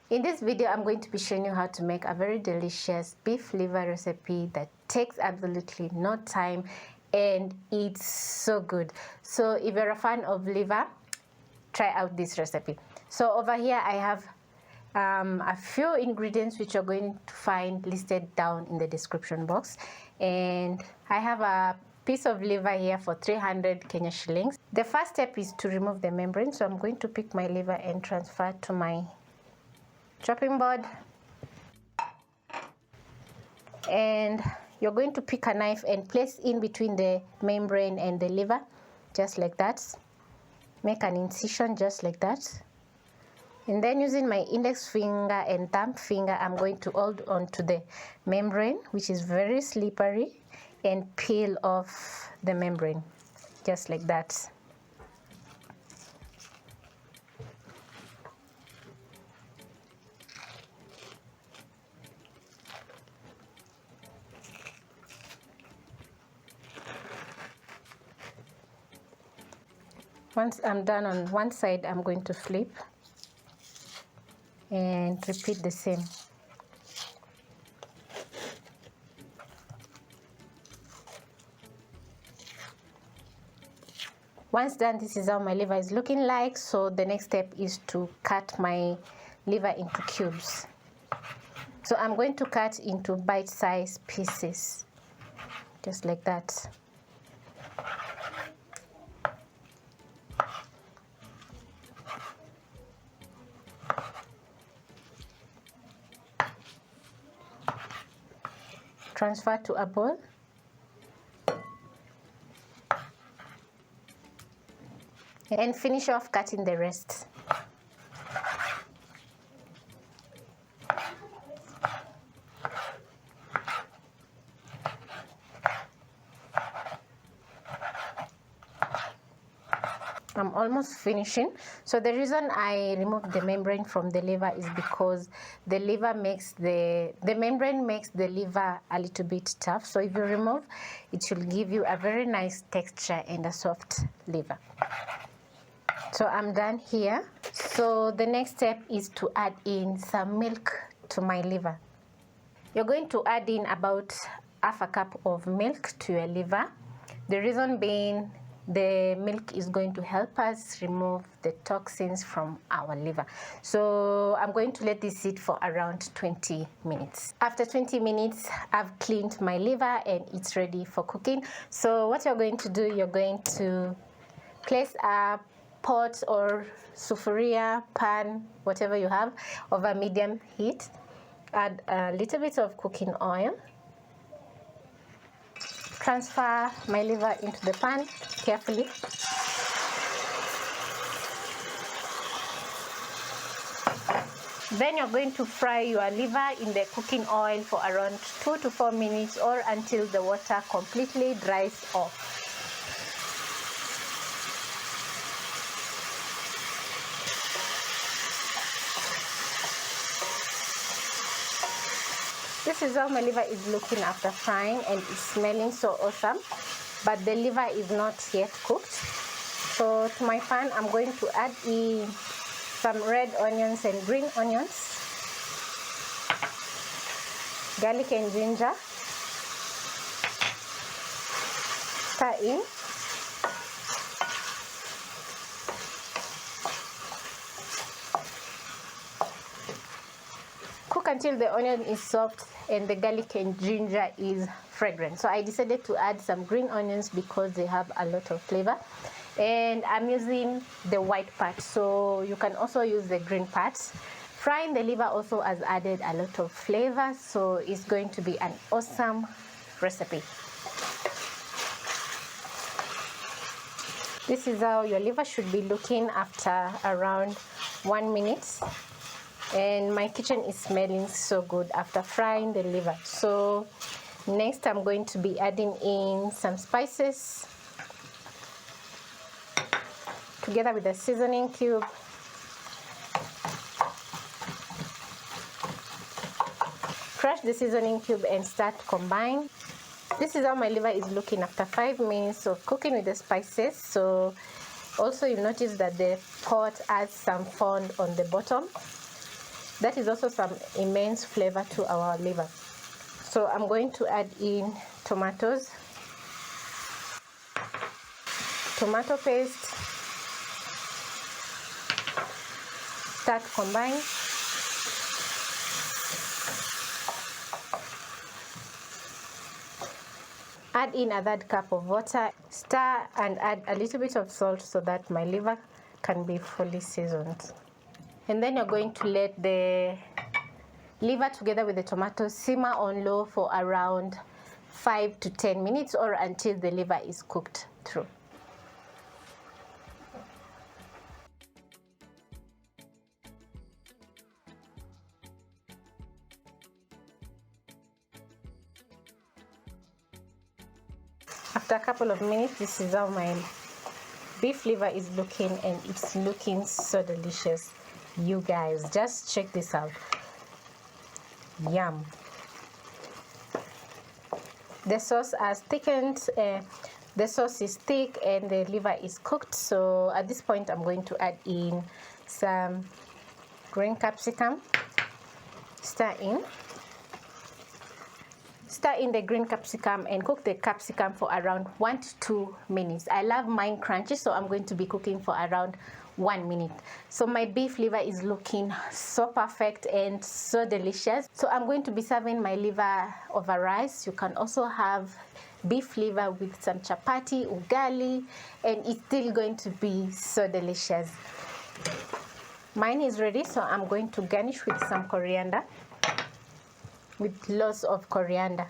In this video, I'm going to be showing you how to make a very delicious beef liver recipe that takes absolutely no time and it's so good. So if you're a fan of liver, try out this recipe. So over here I have a few ingredients which you're going to find listed down in the description box, and I have a piece of liver here for 300 Kenya shillings. The first step is to remove the membrane, so I'm going to pick my liver and transfer to my chopping board, and you're going to pick a knife and place in between the membrane and the liver, just like that. Make an incision just like that, and then using my index finger and thumb finger, I'm going to hold on to the membrane, which is very slippery, and peel off the membrane just like that. Once I'm done on one side, I'm going to flip and repeat the same. Once done, this is how my liver is looking like. So the next step is to cut my liver into cubes. So I'm going to cut into bite-sized pieces, just like that. Transfer to a bowl. And finish off cutting the rest. I'm almost finishing. So the reason I removed the membrane from the liver is because the liver makes the membrane makes the liver a little bit tough. So if you remove, it should give you a very nice texture and a soft liver. So I'm done here. So the next step is to add in some milk to my liver. You're going to add in about half a cup of milk to your liver. The reason being, the milk is going to help us remove the toxins from our liver. So I'm going to let this sit for around 20 minutes. After 20 minutes, I've cleaned my liver and it's ready for cooking. So what you're going to do, you're going to place a pot or sufuria, pan, whatever you have, over medium heat. Add a little bit of cooking oil. Transfer my liver into the pan carefully. Then you're going to fry your liver in the cooking oil for around 2 to 4 minutes, or until the water completely dries off. This is how my liver is looking after frying, and it's smelling so awesome, but the liver is not yet cooked. So to my pan, I'm going to add in some red onions and green onions, garlic and ginger, stir in, cook until the onion is soft and the garlic and ginger is fragrant. So I decided to add some green onions because they have a lot of flavor, and I'm using the white part, so you can also use the green parts. Frying the liver also has added a lot of flavor, so it's going to be an awesome recipe. This is how your liver should be looking after around 1 minute. And my kitchen is smelling so good after frying the liver. So next I'm going to be adding in some spices together with the seasoning cube. Crush the seasoning cube and start to combine. This is how my liver is looking after 5 minutes of cooking with the spices. So also you notice that the pot has some fond on the bottom. That is also some immense flavor to our liver. So I'm going to add in tomatoes, tomato paste, start combine. Add in a third cup of water, stir and add a little bit of salt so that my liver can be fully seasoned. And then you're going to let the liver together with the tomatoes simmer on low for around 5 to 10 minutes or until the liver is cooked through. After a couple of minutes, this is how my beef liver is looking, and it's looking so delicious. You guys, just check this out. Yum. The sauce has thickened. The sauce is thick and the liver is cooked. So at this point, I'm going to add in some green capsicum. Stir in the green capsicum and cook the capsicum for around 1 to 2 minutes. I love mine crunchy, so I'm going to be cooking for around 1 minute. So my beef liver is looking so perfect and so delicious. So I'm going to be serving my liver over rice. You can also have beef liver with some chapati, ugali, and it's still going to be so delicious. Mine is ready, so I'm going to garnish with some coriander, with lots of coriander.